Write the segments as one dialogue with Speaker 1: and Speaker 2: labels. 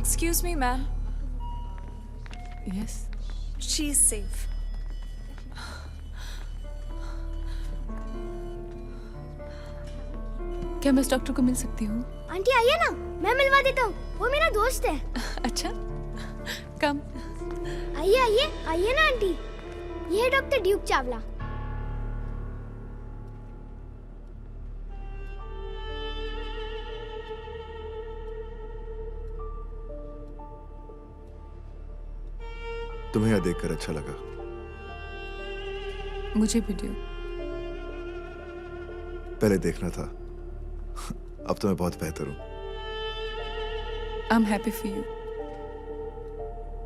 Speaker 1: Excuse me, ma'am.
Speaker 2: Yes.
Speaker 1: She's safe.
Speaker 2: क्या मैं इस डॉक्टर को मिल सकती हूँ?
Speaker 3: आंटी आइए ना, मैं मिलवा देता हूँ, वो मेरा दोस्त है।
Speaker 2: अच्छा, कम।
Speaker 3: आइए आइए आइए ना आंटी, ये है डॉक्टर ड्यूक चावला।
Speaker 4: तुम्हें यह देखकर अच्छा लगा?
Speaker 2: मुझे भी ड्यूक।
Speaker 4: पहले देखना था, अब तो मैं बहुत बेहतर हूँ।
Speaker 2: I'm happy for you.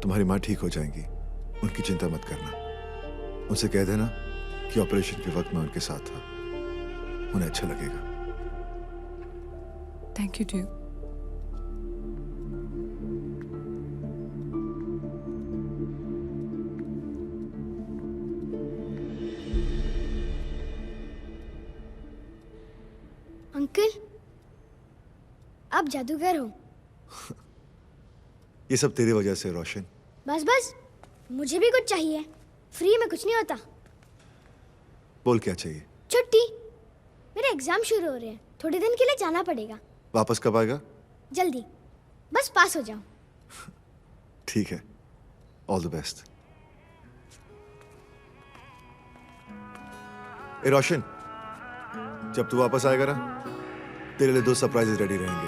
Speaker 4: तुम्हारी माँ ठीक हो जाएंगी, उनकी चिंता मत करना। उनसे कह देना कि ऑपरेशन के वक्त मैं उनके साथ था, उन्हें अच्छा लगेगा।
Speaker 2: Thank you, Duke.
Speaker 3: अंकल, आप जादूगर हो।
Speaker 4: ये सब तेरी वजह से रोशन।
Speaker 3: बस बस, मुझे भी कुछ चाहिए, फ्री में कुछ नहीं होता।
Speaker 4: बोल क्या चाहिए?
Speaker 3: छुट्टी, मेरे एग्जाम शुरू हो रहे हैं, थोड़े दिन के लिए जाना पड़ेगा।
Speaker 4: वापस कब आएगा?
Speaker 3: जल्दी, बस पास हो जाओ।
Speaker 4: ठीक है, ऑल द बेस्ट। ए रोशन, जब तू वापस आएगा ना, तेरे लिए 2 सरप्राइजेस रेडी रहेंगे।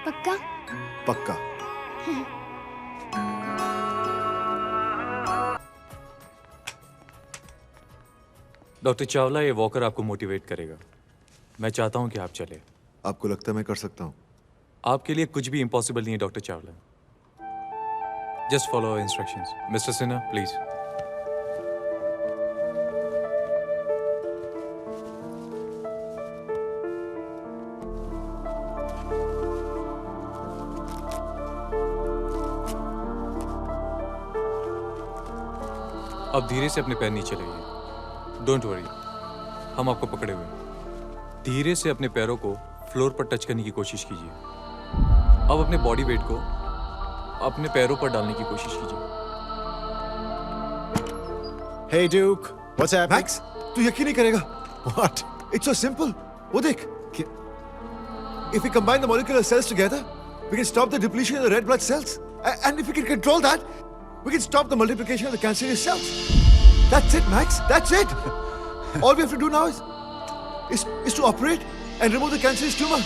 Speaker 3: पक्का?
Speaker 4: पक्का।
Speaker 5: डॉक्टर चावला, ये वॉकर आपको मोटिवेट करेगा। मैं चाहता हूं कि आप चले।
Speaker 4: आपको लगता है मैं कर सकता हूँ?
Speaker 5: आपके लिए कुछ भी इम्पॉसिबल नहीं है doctor Chawla. Just follow instructions. Mister Sinha, please. अब धीरे से अपने पैर नीचे लाइए। डोंट वरी, हम आपको पकड़े हुए हैं। धीरे से अपने पैरों को फ्लोर पर टच करने की कोशिश कीजिए। अब अपने बॉडी वेट को अपने पैरों पर डालने की कोशिश कीजिए।
Speaker 6: Hey Duke, what's happening?
Speaker 4: Max, तू यकीन नहीं करेगा।
Speaker 6: What?
Speaker 4: It's so simple. वो देख। If we combine the molecular cells together, we can stop the depletion of the red blood cells. And if we can control that, we can stop the multiplication of the cancerous cells. That's it, Max. That's it. All we have to do now is to operate and remove the cancerous tumor.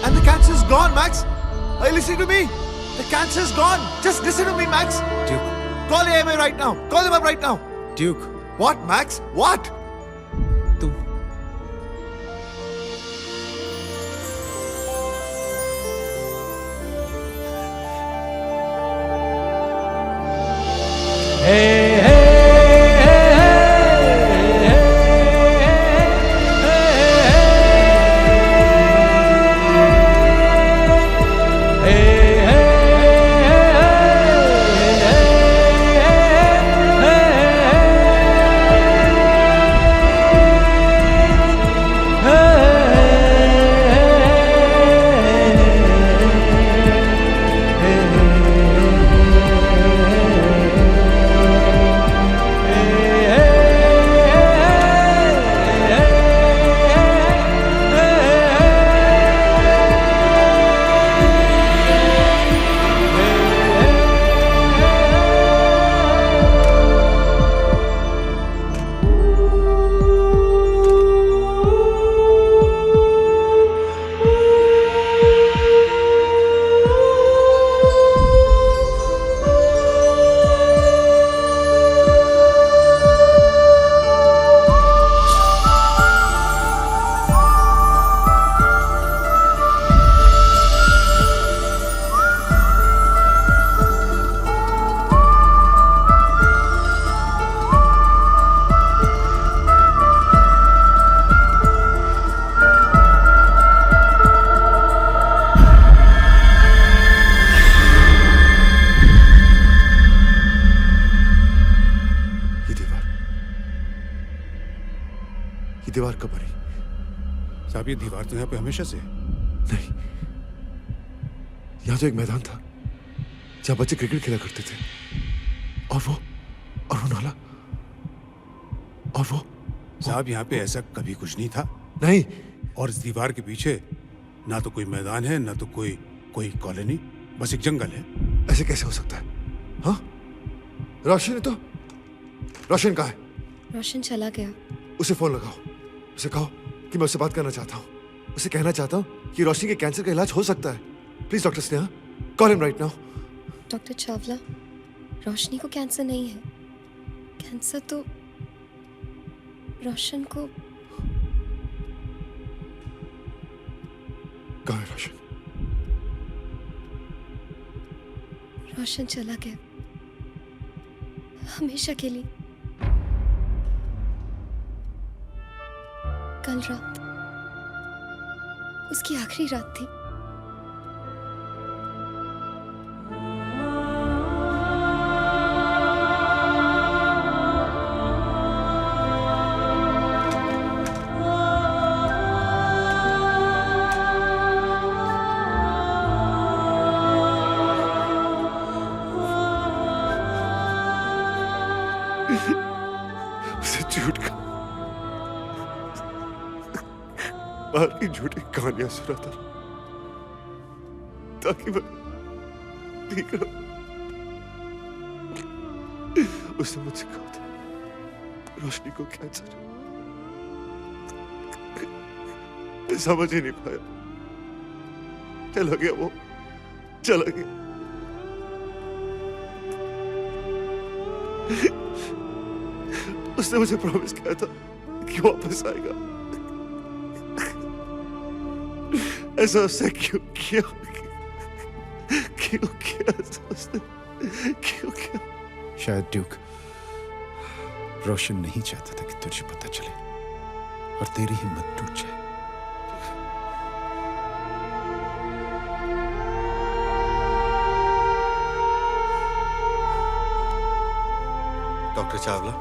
Speaker 4: And the cancer is gone, Max. Are you listening to me? The cancer is gone. Just listen to me, Max.
Speaker 6: Duke.
Speaker 4: Call AMA right now. Call them up right now.
Speaker 6: Duke.
Speaker 4: What, Max? What?
Speaker 6: तुम
Speaker 4: ये दीवार कब बनी?
Speaker 6: साहब, ये दीवार तो यहाँ पे हमेशा से है।
Speaker 4: नहीं, यहाँ तो एक मैदान था। जहाँ बच्चे क्रिकेट खेला करते थे। और वो नाला, और वो
Speaker 6: साहब यहाँ पे ऐसा कभी कुछ नहीं था।
Speaker 4: नहीं।
Speaker 6: और इस दीवार के पीछे ना तो कोई मैदान है ना तो कोई कॉलोनी, बस एक जंगल है।
Speaker 4: ऐसे कैसे हो सकता है? हाँ, रोशन है तो रोशन कहाँ है?
Speaker 7: रोशन चला गया।
Speaker 4: उसे फोन लगाओ, उसे कहो कि मैं उससे बात करना चाहता हूँ। उसे कहना चाहता हूँ कि रोशनी के कैंसर का इलाज हो सकता है। Please doctor Sneha, call him right now.
Speaker 7: Doctor Chawla, Roshni को कैंसर नहीं है। कैंसर तो रोशन को।
Speaker 4: कहाँ है रोशन?
Speaker 7: रोशन चला गया हमेशा के लिए। कल रात उसकी आखिरी रात थी।
Speaker 4: उसे झूठ का बाहर की झूठी कहानियां सुनाता ताकि मैं ठीक रहूं। उसने मुझसे कहा था रोशनी को कैंसर है। मैं समझ ही नहीं पाया। चला गया, वो चला गया। उसने मुझे प्रॉमिस किया था कि वापस आएगा। ऐसा उसने क्यों किया? क्यों किया ऐसा उसने? क्यों किया?
Speaker 6: शायद ड्यूक, रोशन नहीं चाहता था कि तुझे पता चले और तेरी हिम्मत टूट जाए।
Speaker 8: डॉक्टर चावला,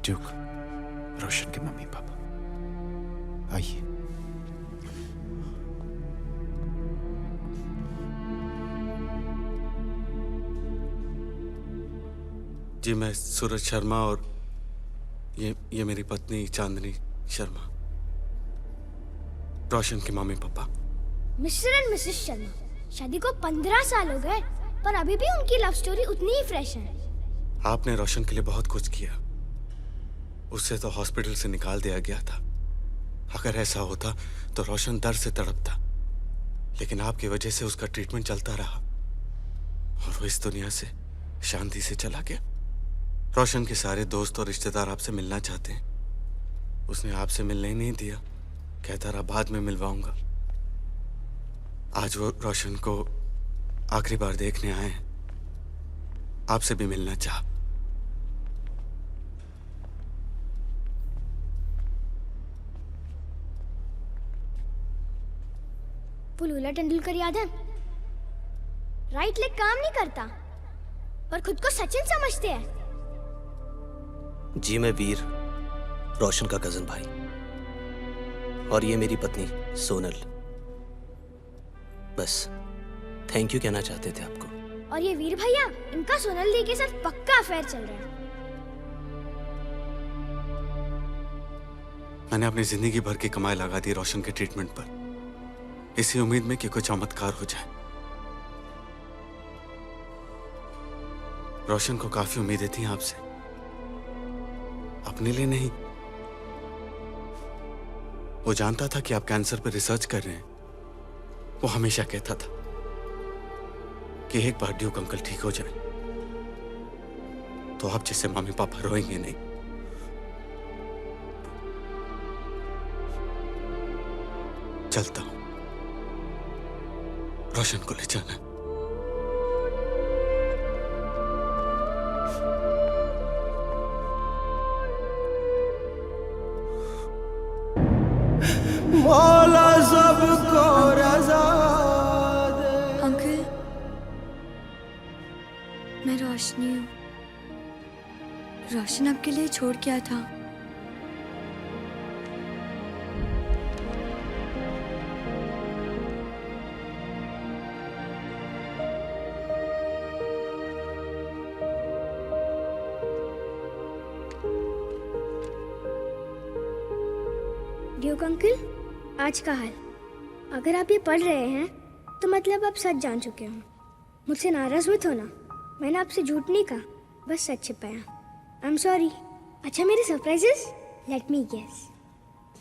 Speaker 6: ड्यूक, रोशन के मम्मी पापा आइए।
Speaker 8: जी मैं सूरज शर्मा और ये मेरी पत्नी चांदनी शर्मा, रोशन के mummy papa.
Speaker 3: Mister and Mrs Sharma, शादी को 15 साल हो गए पर अभी भी उनकी लव स्टोरी उतनी ही फ्रेश है।
Speaker 8: आपने रोशन के लिए बहुत कुछ किया। उसे तो हॉस्पिटल से निकाल दिया गया था। अगर ऐसा होता तो रोशन दर्द से तड़पता, लेकिन आपकी वजह से उसका ट्रीटमेंट चलता रहा और वो इस दुनिया से शांति से चला गया। रोशन के सारे दोस्त और रिश्तेदार आपसे मिलना चाहते हैं। उसने आपसे मिलने ही नहीं दिया, कहता रहा बाद में मिलवाऊंगा। आज वो रोशन को आखिरी बार देखने आए हैं, आपसे भी मिलना चाहा।
Speaker 3: पुलूला तेंदुलकर याद है? राइट लेग काम नहीं करता पर खुद को सचिन समझते हैं।
Speaker 9: जी मैं वीर, रोशन का कजन भाई, और ये मेरी पत्नी सोनल। बस थैंक यू कहना चाहते थे आपको।
Speaker 3: और ये वीर भैया, इनका सोनल दी के साथ पक्का अफेयर चल रहा है।
Speaker 8: मैंने अपनी जिंदगी भर की कमाई लगा दी रोशन के ट्रीटमेंट पर, इसी उम्मीद में कि कोई चमत्कार हो जाए। रोशन को काफी उम्मीदें थी आपसे, अपने लिए नहीं। वो जानता था कि आप कैंसर पर रिसर्च कर रहे हैं। वो हमेशा कहता था कि एक बार ड्यूक अंकल ठीक हो जाए तो आप जैसे मम्मी पापा रोएंगे नहीं। चलता हूं, रोशन को ले जाना है।
Speaker 7: अंकल, मैं रोशनी हूँ। रोशन आपके लिए छोड़ के आया था।
Speaker 3: ड्यूक अंकल, आज का हाल। अगर आप ये पढ़ रहे हैं तो मतलब आप सच जान चुके हो। मुझसे नाराज मत होना, मैंने आपसे झूठ नहीं कहा, बस सच छिपाया। I am sorry. अच्छा, मेरे सरप्राइजेस, लेट मी गेस।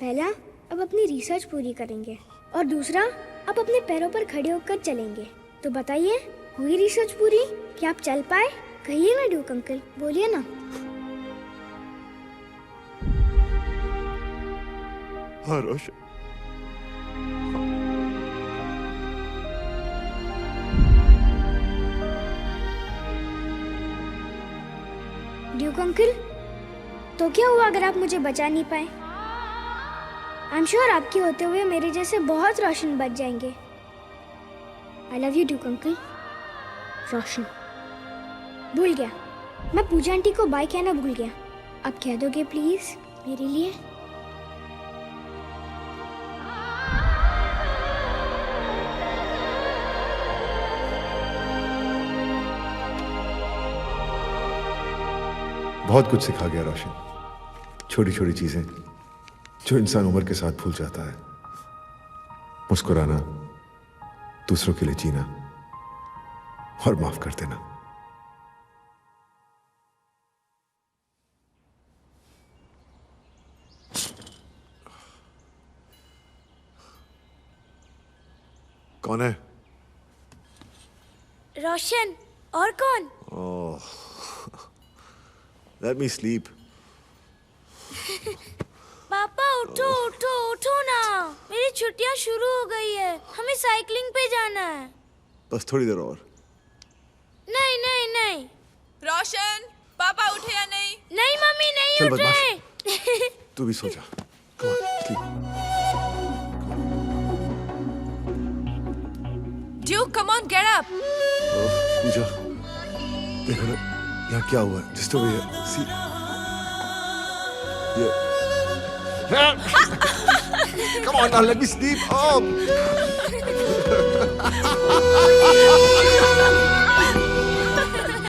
Speaker 3: पहला, अब अपनी रिसर्च पूरी करेंगे, और दूसरा, अब अपने पैरों पर खड़े होकर चलेंगे। तो बताइए, हुई रिसर्च पूरी? क्या आप चल पाए? कहिए ना ड्यूक अंकल, बोलिए ना।
Speaker 4: हाँ रोशन,
Speaker 3: ड्यूक अंकल, तो क्या हुआ अगर आप मुझे बचा नहीं पाए? आई एम श्योर आपके होते हुए मेरे जैसे बहुत रोशन बच जाएंगे। I love you Duke uncle. Roshan. भूल गया, मैं पूजा आंटी को बाय कहना भूल गया। अब कह दोगे प्लीज मेरे लिए?
Speaker 4: बहुत कुछ सिखा गया रोशन। छोटी छोटी चीजें जो इंसान उम्र के साथ भूल जाता है। मुस्कुराना, दूसरों के लिए जीना और माफ कर देना। कौन है?
Speaker 3: रोशन। और कौन?
Speaker 4: Let me sleep.
Speaker 3: पापा उठो उठो उठो ना, मेरी छुट्टियां शुरू हो गई है, हमें साइकिलिंग पे जाना है।
Speaker 4: बस थोड़ी देर और।
Speaker 3: नहीं नहीं नहीं।
Speaker 1: रोशन, पापा उठे या नहीं?
Speaker 3: नहीं मम्मी, नहीं
Speaker 4: चल
Speaker 3: उठ
Speaker 4: बदमाश,
Speaker 3: रहे।
Speaker 4: तू भी सो जा। Come on, sleep.
Speaker 1: Duke, come on, get up.
Speaker 4: Pooja, देखो ना यहाँ क्या हुआ है। Just over here. See. Yeah. Come on now, let me sleep. Oh.